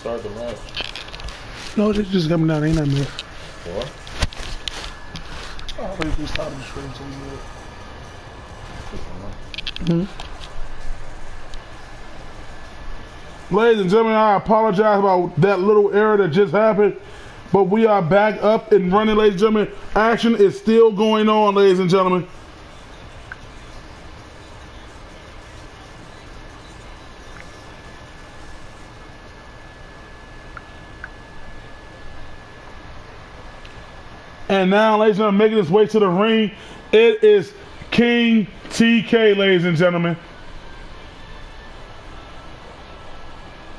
start the match? No, they just coming down. Ain't nothing there. What? Oh, wait, this time the screen so good. Ladies and gentlemen, I apologize about that little error that just happened, but we are back up and running, ladies and gentlemen. Action is still going on, ladies and gentlemen. And now, ladies and gentlemen, making his way to the ring, it is King TK, ladies and gentlemen.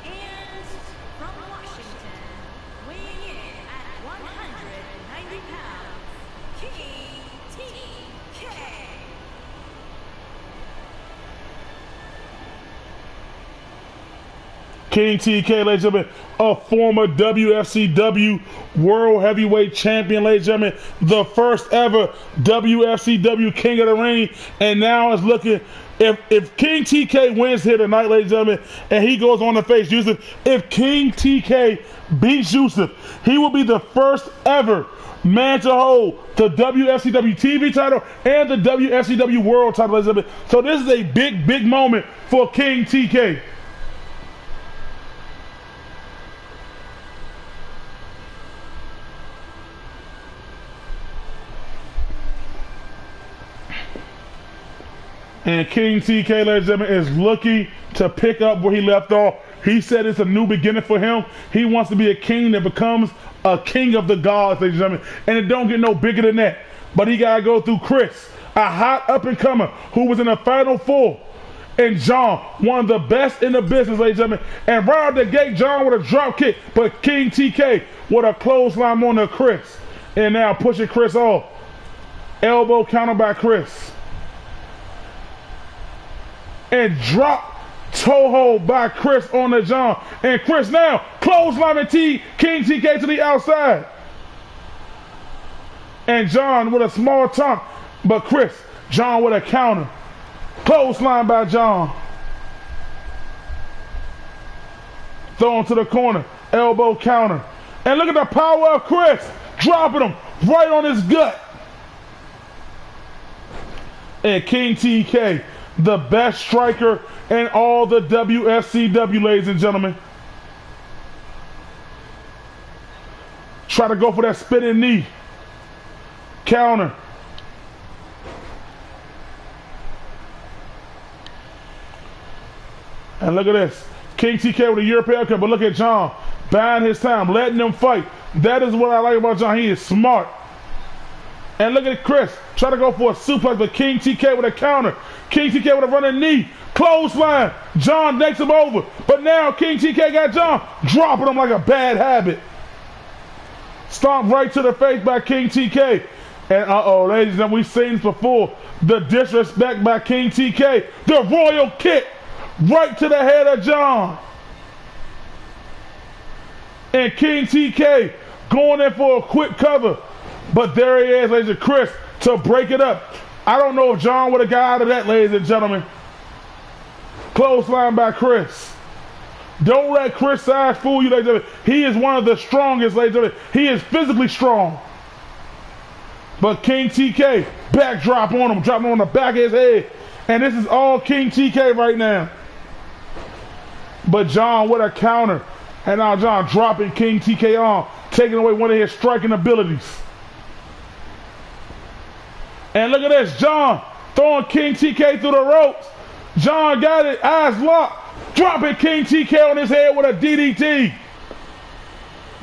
And from Washington, weighing in at 190 pounds, King TK. King TK, ladies and gentlemen, a former WFCW World Heavyweight Champion, ladies and gentlemen, the first ever WFCW King of the Ring, and now is looking, if King TK wins here tonight, ladies and gentlemen, and he goes on to face Yusuf, if King TK beats Yusuf, he will be the first ever man to hold the WFCW TV title and the WFCW World title, ladies and gentlemen. So this is a big, big moment for King TK. And King TK, ladies and gentlemen, is looking to pick up where he left off. He said it's a new beginning for him. He wants to be a king that becomes a king of the gods, ladies and gentlemen. And it don't get no bigger than that. But he got to go through Chris, a hot up-and-comer who was in the Final Four. And John, one of the best in the business, ladies and gentlemen. And right out the gate, John with a drop kick. But King TK with a clothesline on to Chris. And now pushing Chris off. Elbow counter by Chris. And drop toe hold by Chris on the John. And Chris now clotheslining King TK to the outside. And John with a small taunt. But Chris, John with a counter. Clothesline by John. Thrown to the corner. Elbow counter. And look at the power of Chris. Dropping him right on his gut. And King TK, the best striker in all the WFCW, ladies and gentlemen. Try to go for that spinning knee. Counter. And look at this. King TK with a European cut, but look at John. Buying his time, letting them fight. That is what I like about John. He is smart. And look at Chris. Try to go for a suplex, but King TK with a counter. King TK with a running knee. Clothesline. John takes him over. But now King TK got John dropping him like a bad habit. Stomp right to the face by King TK. And uh-oh, ladies and gentlemen, we've seen this before. The disrespect by King TK. The royal kick right to the head of John. And King TK going in for a quick cover. But there he is, ladies and Chris, to break it up. I don't know if John would have got out of that, ladies and gentlemen. Clothesline by Chris. Don't let Chris size fool you, ladies and gentlemen. He is one of the strongest, ladies and gentlemen. He is physically strong. But King TK, backdrop on him, dropping on the back of his head. And this is all King TK right now. But John with a counter. And now John dropping King TK on, taking away one of his striking abilities. And look at this, John throwing King TK through the ropes. John got it, eyes locked, dropping King TK on his head with a DDT.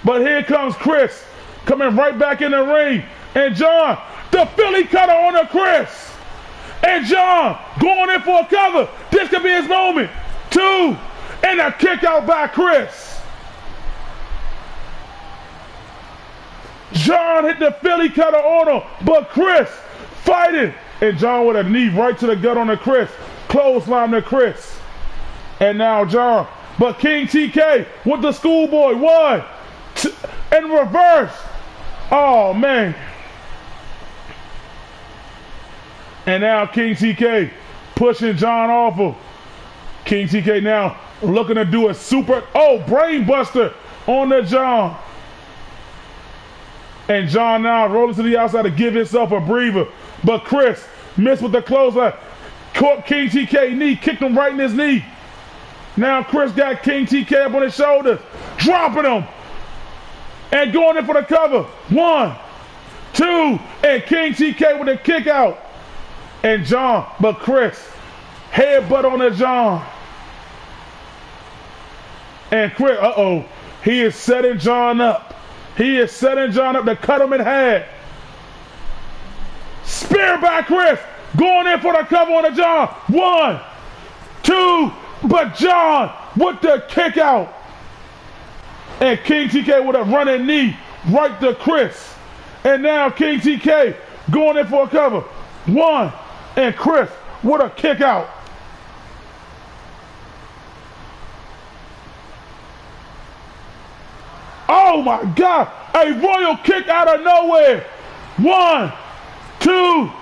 But here comes Chris, coming right back in the ring. And John, the Philly cutter on the Chris. And John going in for a cover. This could be his moment. 2, and a kick out by Chris. John hit the Philly cutter on him, but Chris fighting. And John with a knee right to the gut on the Chris. Clothesline to Chris. And now John. But King TK with the schoolboy. 1, 2, and reverse. Oh, man. And now King TK pushing John off of. King TK now looking to do a super, brain buster on the John. And John now rolling to the outside to give himself a breather. But Chris missed with the clothesline. Caught King TK knee, kicked him right in his knee. Now Chris got King TK up on his shoulders, dropping him. And going in for the cover. 1, 2, and King TK with a kick out. And John, but Chris, headbutt on the John. And Chris, he is setting John up. He is setting John up to cut him in half. Spear by Chris, going in for the cover on the John. 1, 2, but John with the kick out. And King TK with a running knee right to Chris. And now King TK going in for a cover. 1, and Chris with a kick out. Oh my God, a royal kick out of nowhere. 1, 2,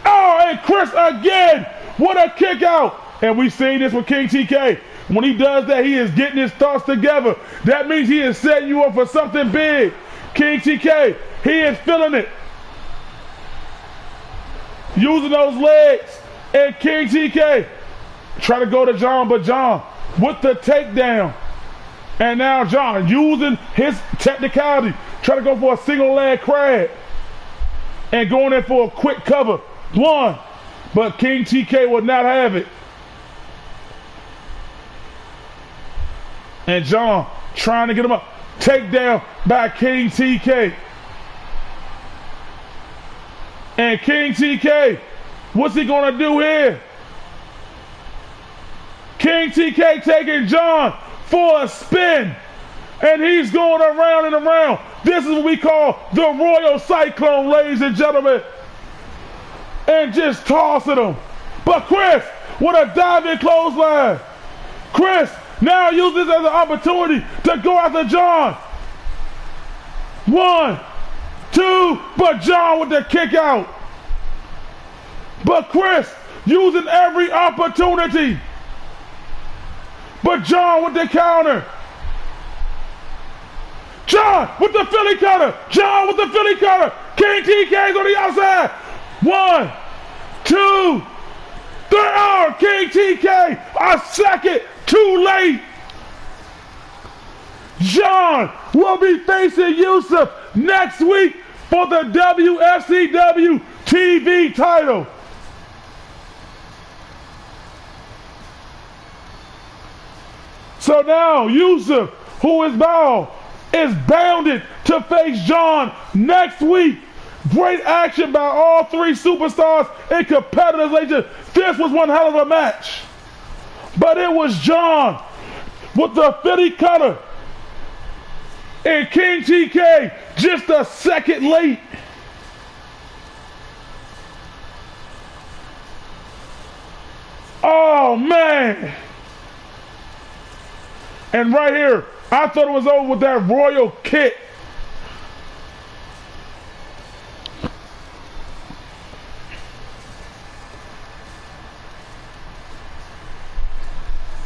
and Chris again, what a kick out. And we've seen this with King TK. When he does that, he is getting his thoughts together. That means he is setting you up for something big. King TK, he is feeling it. Using those legs. And King TK try to go to John, but John with the takedown. And now John using his technicality, trying to go for a single leg crab. And going in for a quick cover. 1, but King TK would not have it. And John trying to get him up. Takedown by King TK. And King TK, what's he gonna do here? King TK taking John for a spin. And he's going around and around. This is what we call the Royal Cyclone, ladies and gentlemen. And just tossing him. But Chris, with a diving clothesline. Chris now use this as an opportunity to go after John. 1, 2, but John with the kick out. But Chris using every opportunity. But John with the counter. John with the Philly cutter. John with the Philly cutter. King TK's on the outside. 1, 2, 3. Oh, King TK a second too late. John will be facing Yusuf next week for the WFCW TV title. So now Yusuf, who is bound, is bounded to face John next week. Great action by all 3 superstars and competitors. This was one hell of a match. But it was John with the Philly cutter. And King TK just a second late. Oh, man. And right here, I thought it was over with that royal kick.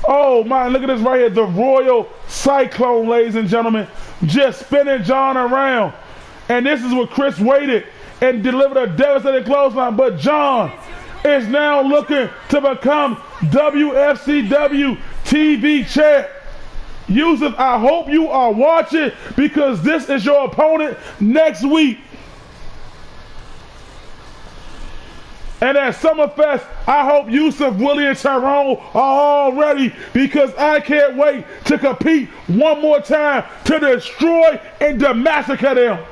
Oh my, look at this right here. The Royal Cyclone, ladies and gentlemen. Just spinning John around. And this is what Chris waited and delivered a devastating clothesline. But John is now looking to become WFCW TV champ. Yusuf, I hope you are watching because this is your opponent next week. And at Summerfest, I hope Yusuf, Willie, and Tyrone are all ready because I can't wait to compete one more time to destroy and to massacre them.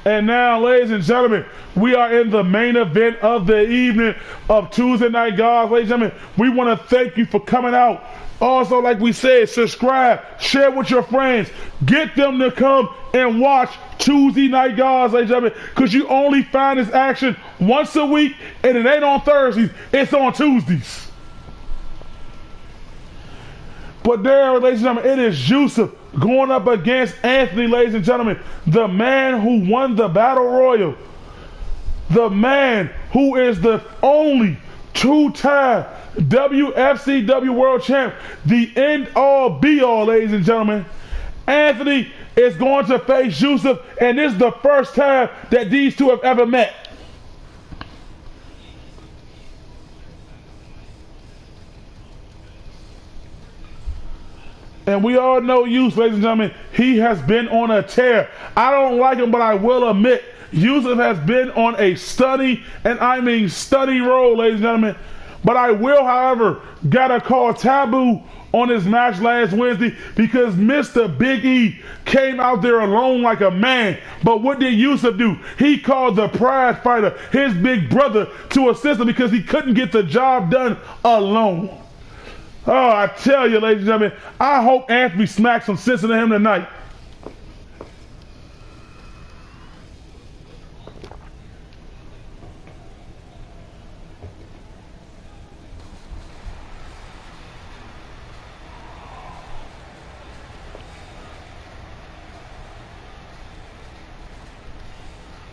And now, ladies and gentlemen, we are in the main event of the evening of Tuesday Night Guys. Ladies and gentlemen, we want to thank you for coming out. Also, like we said, subscribe, share with your friends. Get them to come and watch Tuesday Night Guys, ladies and gentlemen, because you only find this action once a week, and it ain't on Thursdays, it's on Tuesdays. But there, ladies and gentlemen, it is Yusuf going up against Anthony, ladies and gentlemen, the man who won the Battle Royal, the man who is the only two-time WFCW World Champ, the end-all, be-all, ladies and gentlemen. Anthony is going to face Yusuf, and this is the first time that these two have ever met. And we all know Yusuf, ladies and gentlemen, he has been on a tear. I don't like him, but I will admit, Yusuf has been on a steady, and I mean steady roll, ladies and gentlemen. But I will, however, gotta call taboo on his match last Wednesday because Mr. Big E came out there alone like a man. But what did Yusuf do? He called the prize fighter, his big brother, to assist him because he couldn't get the job done alone. Oh, I tell you, ladies and gentlemen, I hope Anthony smacks some sense into him tonight.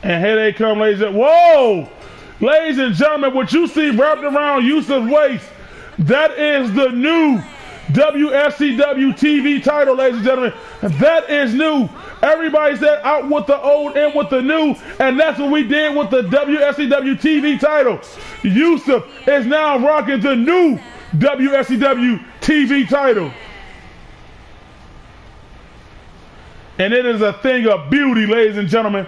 And here they come, ladies and gentlemen. Whoa! Ladies and gentlemen, what you see wrapped around Yusuf's waist, that is the new WFCW TV title, ladies and gentlemen. That is new. Everybody said out with the old, in with the new, and that's what we did with the WFCW TV title. Yusuf is now rocking the new WFCW TV title. And it is a thing of beauty, ladies and gentlemen.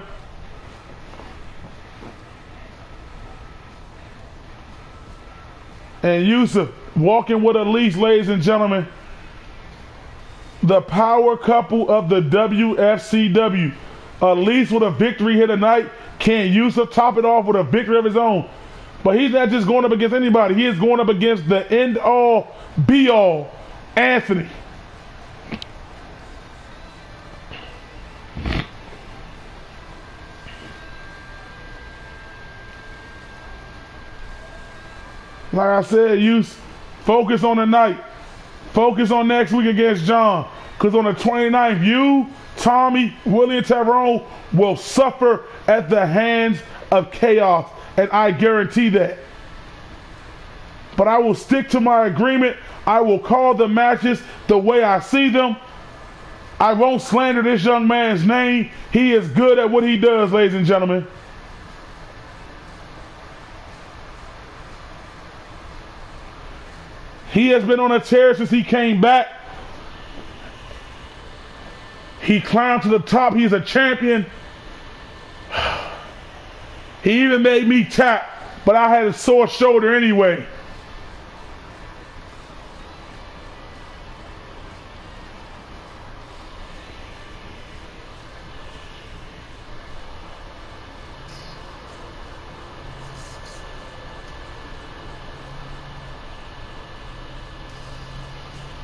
And Yusuf walking with Elise, ladies and gentlemen. The power couple of the WFCW. Elise with a victory here tonight. Can Yusuf top it off with a victory of his own? But he's not just going up against anybody. He is going up against the end-all, be-all, Anthony. Like I said, Yusuf, focus on tonight. Focus on next week against John. Because on the 29th, you, Tommy, Willie, and Tyrone will suffer at the hands of chaos. And I guarantee that. But I will stick to my agreement. I will call the matches the way I see them. I won't slander this young man's name. He is good at what he does, ladies and gentlemen. He has been on a tear since he came back. He climbed to the top. He's a champion. He even made me tap, but I had a sore shoulder anyway.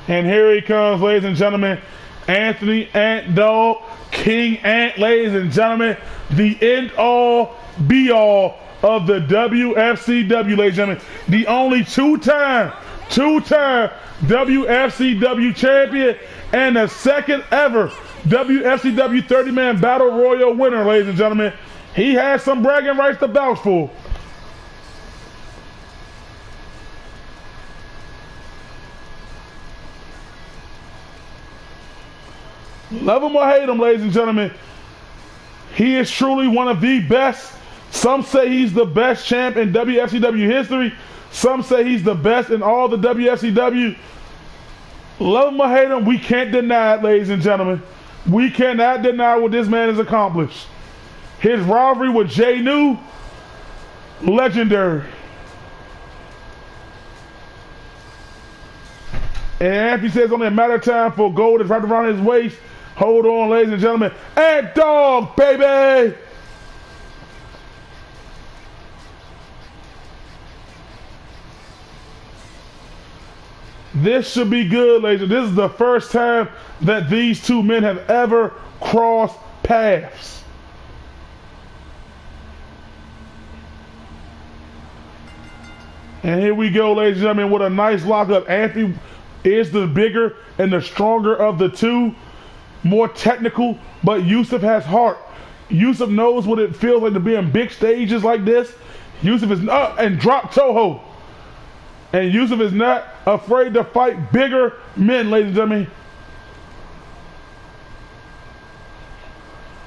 And here he comes, ladies and gentlemen. Anthony Ant Dog, King Ant, ladies and gentlemen. The end-all, be-all of the WFCW, ladies and gentlemen. The only two-time WFCW champion and the second ever WFCW 30-man Battle Royal winner, ladies and gentlemen. He has some bragging rights to vouch for. Love him or hate him, ladies and gentlemen, he is truly one of the best. Some say he's the best champ in WFCW history. Some say he's the best in all the WFCW. Love him or hate him, we can't deny it, ladies and gentlemen. We cannot deny what this man has accomplished. His rivalry with Jay New, legendary. And Anthony says only a matter of time for gold is wrapped around his waist. Hold on, ladies and gentlemen. Ant Dog, baby! This should be good, ladies. This is the first time that these two men have ever crossed paths. And here we go, ladies and gentlemen, with a nice lockup. Anthony is the bigger and the stronger of the two. more technical, but Yusuf has heart. Yusuf knows what it feels like to be in big stages like this. Yusuf is not, and drop Toho. And Yusuf is not afraid to fight bigger men, ladies and gentlemen.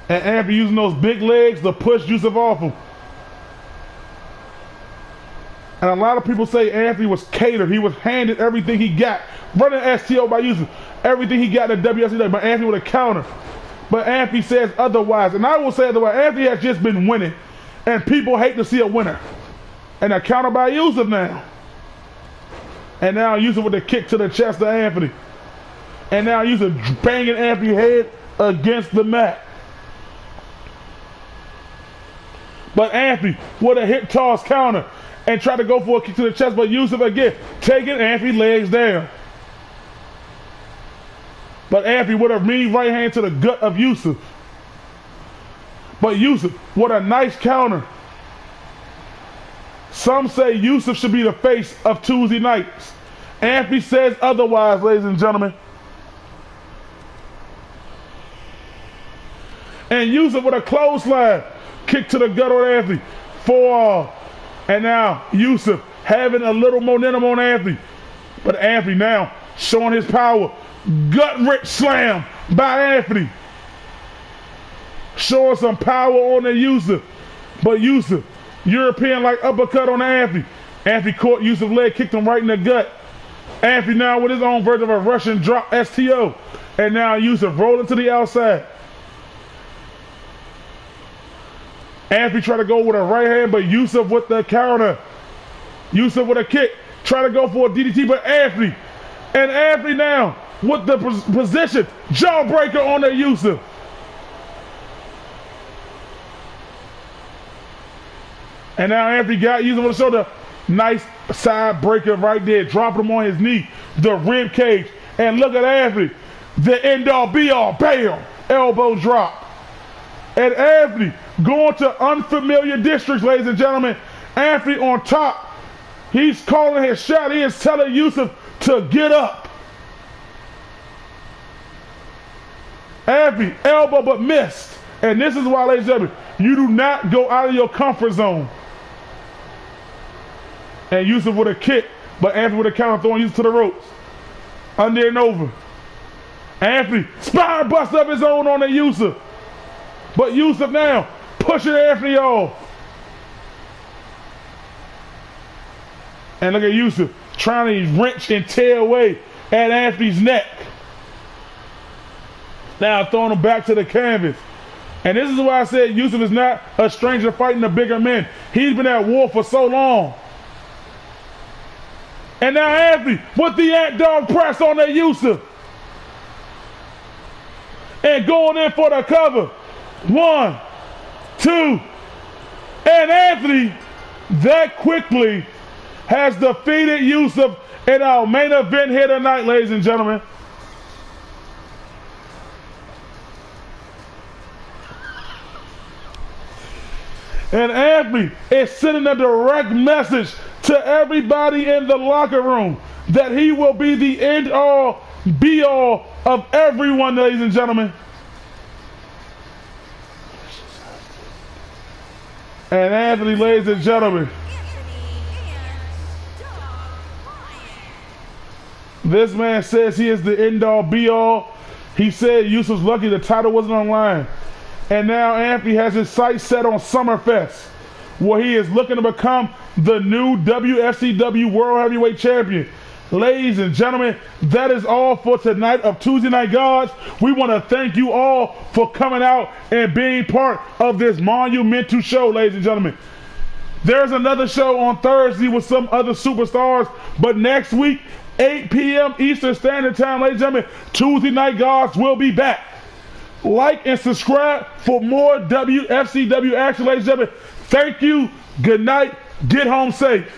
And Anthony using those big legs to push Yusuf off him. And a lot of people say Anthony was catered. He was handed everything he got. Running STO by Yusuf. Everything he got in the WFC, but Anthony with a counter. But Anthony says otherwise. And I will say otherwise. Anthony has just been winning. And people hate to see a winner. And a counter by Yusuf now. And now Yusuf with a kick to the chest of Anthony. And now Yusuf banging Anthony's head against the mat. But Anthony with a hip toss counter. And try to go for a kick to the chest. But Yusuf again taking Anthony's legs down. But Anthony with a mean right hand to the gut of Yusuf. But Yusuf with a nice counter. Some say Yusuf should be the face of Tuesday nights. Anthony says otherwise, ladies and gentlemen. And Yusuf with a clothesline. Kick to the gut on Anthony. For and now Yusuf having a little momentum on Anthony. But Anthony now showing his power. Gut-rich slam by Anthony. Showing some power on the Yusuf. But Yusuf, European-like uppercut on Anthony. Anthony caught Yusuf's leg, kicked him right in the gut. Anthony now with his own version of a Russian drop STO. And now Yusuf rolling to the outside. Anthony tried to go with a right hand, but Yusuf with the counter. Yusuf with a kick. Try to go for a DDT, but Anthony. And Anthony now with the position. Jawbreaker on the Yusuf. And now Anthony got Yusuf on the shoulder. Nice side breaker right there. Dropping him on his knee. The rib cage. And look at Anthony. The end all be all. Bam. Elbow drop. And Anthony going to unfamiliar districts, ladies and gentlemen. Anthony on top. He's calling his shot. He is telling Yusuf to get up. Anthony, elbow but missed. And this is why, ladies and gentlemen, you do not go out of your comfort zone. And Yusuf with a kick, but Anthony with a counter throwing Yusuf to the ropes. Under and over. Anthony, spine bust of his own on the Yusuf. But Yusuf now pushing Anthony off. And look at Yusuf trying to wrench and tear away at Anthony's neck. Now throwing him back to the canvas. And this is why I said Yusuf is not a stranger fighting the bigger men. He's been at war for so long. And now Anthony with the ant dog press on that Yusuf. And going in for the cover. 1, 2. And Anthony that quickly has defeated Yusuf in our main event here tonight, ladies and gentlemen. And Anthony is sending a direct message to everybody in the locker room that he will be the end all, be all of everyone, ladies and gentlemen. And Anthony, ladies and gentlemen, this man says he is the end all, be all. He said Yusuf's lucky the title wasn't on line. And now Anthony has his sights set on Summerfest, where he is looking to become the new WFCW World Heavyweight Champion. Ladies and gentlemen, that is all for tonight of Tuesday Night Gods. We want to thank you all for coming out and being part of this monumental show, ladies and gentlemen. There's another show on Thursday with some other superstars, but next week, 8 p.m. Eastern Standard Time, ladies and gentlemen, Tuesday Night Gods will be back. Like and subscribe for more WFCW action, ladies and gentlemen. Thank you. Good night. Get home safe.